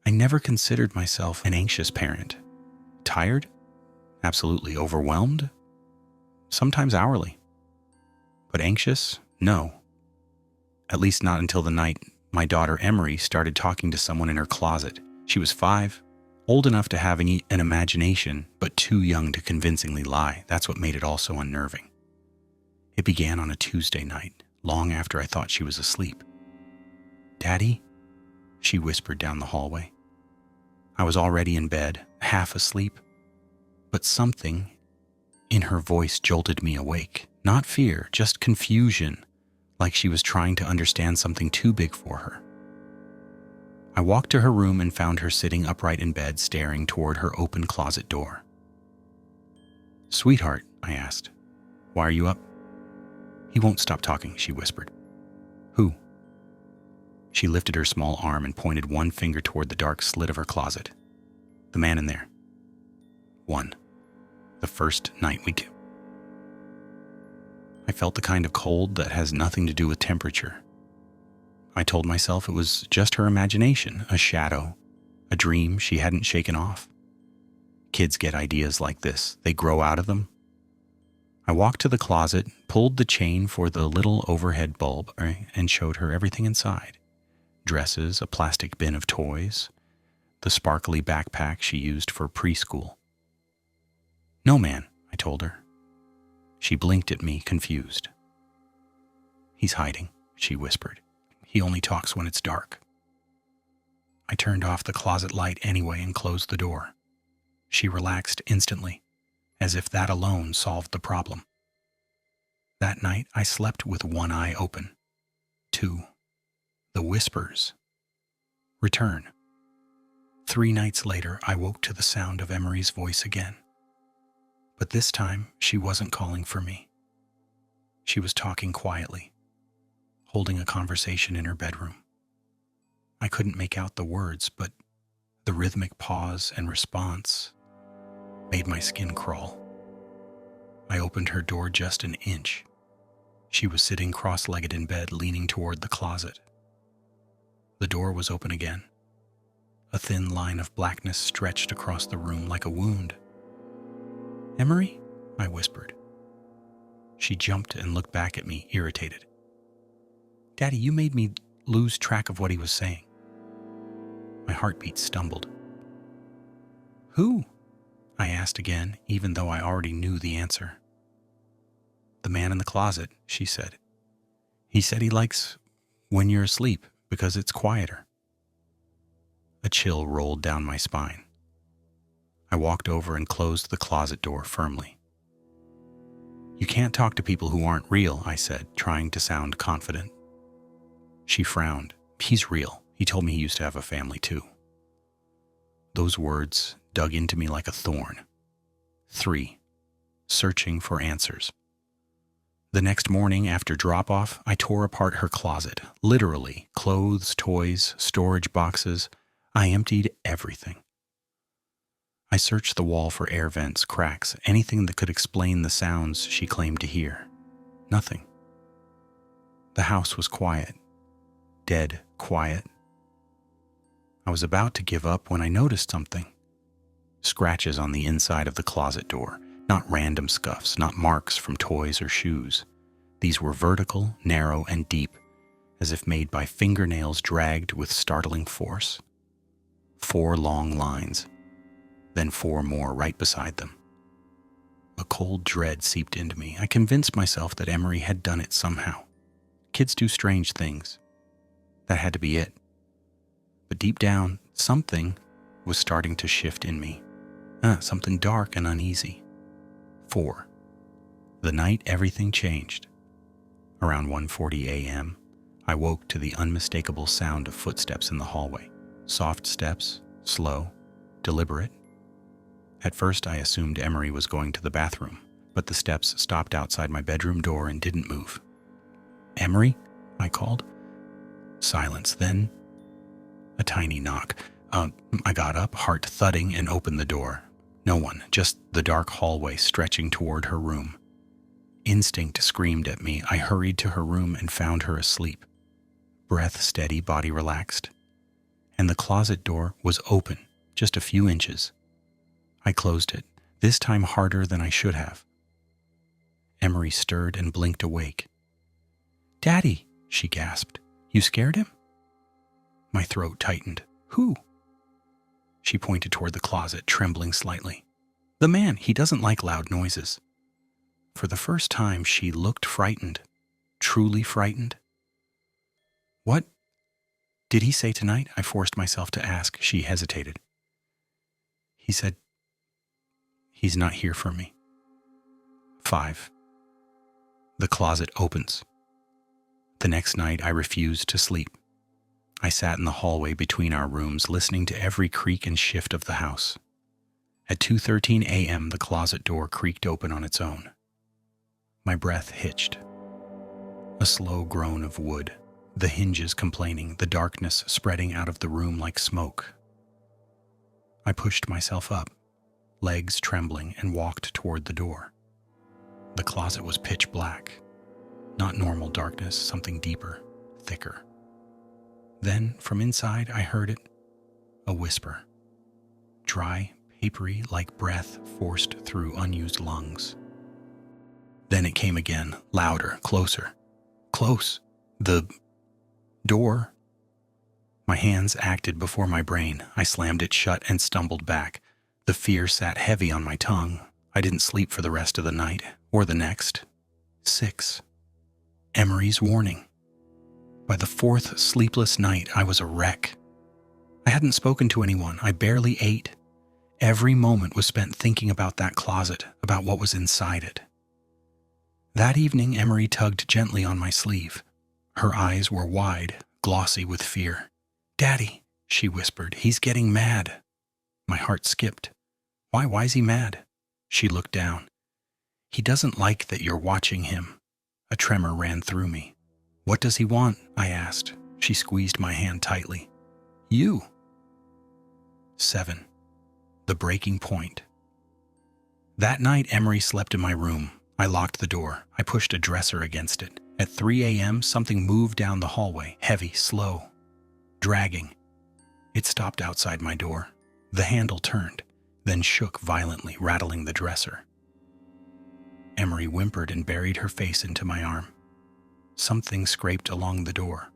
I never considered myself an anxious parent. Tired? Absolutely. Overwhelmed? Sometimes hourly. But anxious? No. At least not until the night my daughter Emery started talking to someone in her closet. She was 5, old enough to have an imagination, but too young to convincingly lie. That's what made it all so unnerving. It began on a Tuesday night, long after I thought she was asleep. "Daddy?" she whispered down the hallway. I was already in bed, half asleep, but something in her voice jolted me awake. Not fear, just confusion, like she was trying to understand something too big for her. I walked to her room and found her sitting upright in bed, staring toward her open closet door. "Sweetheart," I asked, "why are you up?" "He won't stop talking," she whispered. "Who?" She lifted her small arm and pointed one finger toward the dark slit of her closet. "The man in there." "One. The first night we do." I felt the kind of cold that has nothing to do with temperature. I told myself it was just her imagination, a shadow, a dream she hadn't shaken off. Kids get ideas like this. They grow out of them. I walked to the closet, pulled the chain for the little overhead bulb, and showed her everything inside. Dresses, a plastic bin of toys, the sparkly backpack she used for preschool. "No, man," I told her. She blinked at me, confused. "He's hiding," she whispered. "He only talks when it's dark." I turned off the closet light anyway and closed the door. She relaxed instantly, as if that alone solved the problem. That night, I slept with one eye open. 2. The whispers return. 3 nights later, I woke to the sound of Emery's voice again. But this time, she wasn't calling for me. She was talking quietly, holding a conversation in her bedroom. I couldn't make out the words, but the rhythmic pause and response made my skin crawl. I opened her door just an inch. She was sitting cross-legged in bed, leaning toward the closet. The door was open again. A thin line of blackness stretched across the room like a wound. "Emery?" I whispered. She jumped and looked back at me, irritated. "Daddy, you made me lose track of what he was saying." My heartbeat stumbled. "Who?" I asked again, even though I already knew the answer. "The man in the closet," she said. "He said he likes when you're asleep because it's quieter." A chill rolled down my spine. I walked over and closed the closet door firmly. "You can't talk to people who aren't real," I said, trying to sound confident. She frowned. "He's real. He told me he used to have a family too." Those words dug into me like a thorn. 3. Searching for answers. The next morning after drop-off, I tore apart her closet. Literally, clothes, toys, storage boxes. I emptied everything. I searched the wall for air vents, cracks, anything that could explain the sounds she claimed to hear. Nothing. The house was quiet. Dead quiet. I was about to give up when I noticed something. Scratches on the inside of the closet door. Not random scuffs, not marks from toys or shoes. These were vertical, narrow, and deep, as if made by fingernails dragged with startling force. 4 long lines. Then 4 more right beside them. A cold dread seeped into me. I convinced myself that Emery had done it somehow. Kids do strange things. That had to be it. But deep down, something was starting to shift in me. Something dark and uneasy. 4. The night everything changed. Around 1:40 a.m., I woke to the unmistakable sound of footsteps in the hallway. Soft steps, slow, deliberate. At first, I assumed Emery was going to the bathroom, but the steps stopped outside my bedroom door and didn't move. "Emery?" I called. Silence, then a tiny knock. I got up, heart thudding, and opened the door. No one, just the dark hallway stretching toward her room. Instinct screamed at me. I hurried to her room and found her asleep. Breath steady, body relaxed. and the closet door was open, just a few inches. I closed it, this time harder than I should have. Emery stirred and blinked awake. "Daddy," she gasped. "You scared him?" My throat tightened. "Who?" She pointed toward the closet, trembling slightly. "The man. He doesn't like loud noises." For the first time, she looked frightened, truly frightened. "What did he say tonight?" I forced myself to ask. She hesitated. "He said he's not here for me." 5. The closet opens. The next night, I refused to sleep. I sat in the hallway between our rooms, listening to every creak and shift of the house. At 2:13 a.m., the closet door creaked open on its own. My breath hitched. A slow groan of wood, the hinges complaining, the darkness spreading out of the room like smoke. I pushed myself up, legs trembling, and walked toward the door. The closet was pitch black. Not normal darkness, something deeper, thicker. Then, from inside, I heard it, a whisper. Dry, papery, like breath forced through unused lungs. Then it came again, louder, closer. Close. The door. My hands acted before my brain. I slammed it shut and stumbled back. The fear sat heavy on my tongue. I didn't sleep for the rest of the night, or the next. 6. Emery's warning. By the 4th sleepless night, I was a wreck. I hadn't spoken to anyone. I barely ate. Every moment was spent thinking about that closet, about what was inside it. That evening, Emery tugged gently on my sleeve. Her eyes were wide, glossy with fear. "Daddy," she whispered, "he's getting mad." My heart skipped. Why's he mad? She looked down. "He doesn't like that you're watching him." A tremor ran through me. "What does he want?" I asked. She squeezed my hand tightly. "You." 7. The breaking point. That night, Emery slept in my room. I locked the door. I pushed a dresser against it. At 3 a.m., something moved down the hallway, heavy, slow, dragging. It stopped outside my door. The handle turned, then shook violently, rattling the dresser. Emery whimpered and buried her face into my arm. Something scraped along the door.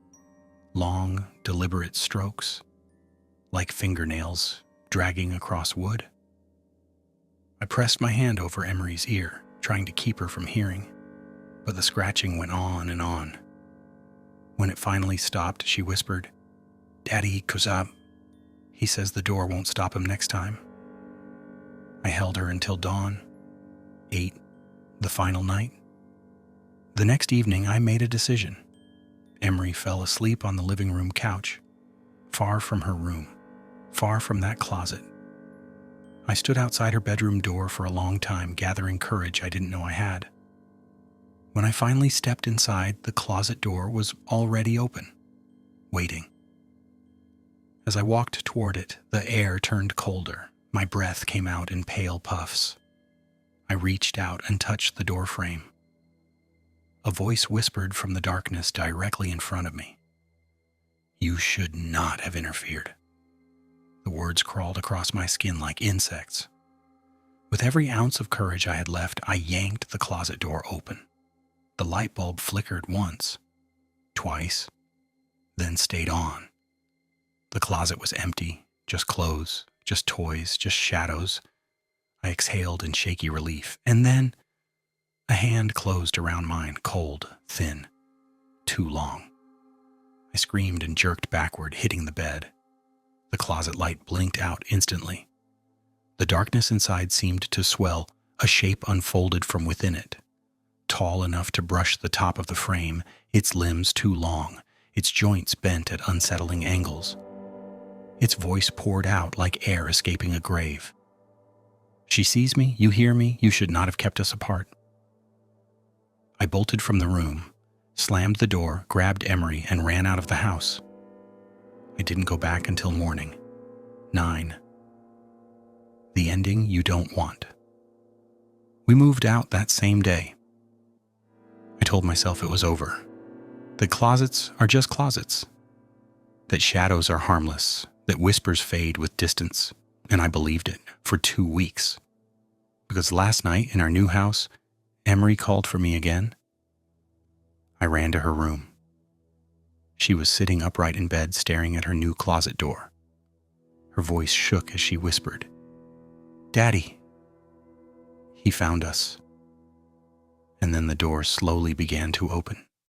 Long, deliberate strokes, like fingernails dragging across wood. I pressed my hand over Emery's ear, trying to keep her from hearing, but the scratching went on and on. When it finally stopped, she whispered, "Daddy, Kozab. He says the door won't stop him next time." I held her until dawn. 8. The final night. The next evening, I made a decision. Emery fell asleep on the living room couch, far from her room, far from that closet. I stood outside her bedroom door for a long time, gathering courage I didn't know I had. When I finally stepped inside, the closet door was already open, waiting. As I walked toward it, the air turned colder. My breath came out in pale puffs. I reached out and touched the door frame. A voice whispered from the darkness directly in front of me. "You should not have interfered." The words crawled across my skin like insects. With every ounce of courage I had left, I yanked the closet door open. The light bulb flickered once, twice, then stayed on. The closet was empty, just clothes, just toys, just shadows. I exhaled in shaky relief, and then a hand closed around mine, cold, thin, too long. I screamed and jerked backward, hitting the bed. The closet light blinked out instantly. The darkness inside seemed to swell. A shape unfolded from within it. Tall enough to brush the top of the frame, its limbs too long, its joints bent at unsettling angles. Its voice poured out like air escaping a grave. "She sees me, you hear me, you should not have kept us apart." I bolted from the room, slammed the door, grabbed Emery, and ran out of the house. I didn't go back until morning. 9. The ending you don't want. We moved out that same day. I told myself it was over. That closets are just closets. That shadows are harmless. that whispers fade with distance, and I believed it for 2 weeks. Because last night in our new house, Emery called for me again. I ran to her room. She was sitting upright in bed, staring at her new closet door. Her voice shook as she whispered, "Daddy." He found us. And then the door slowly began to open.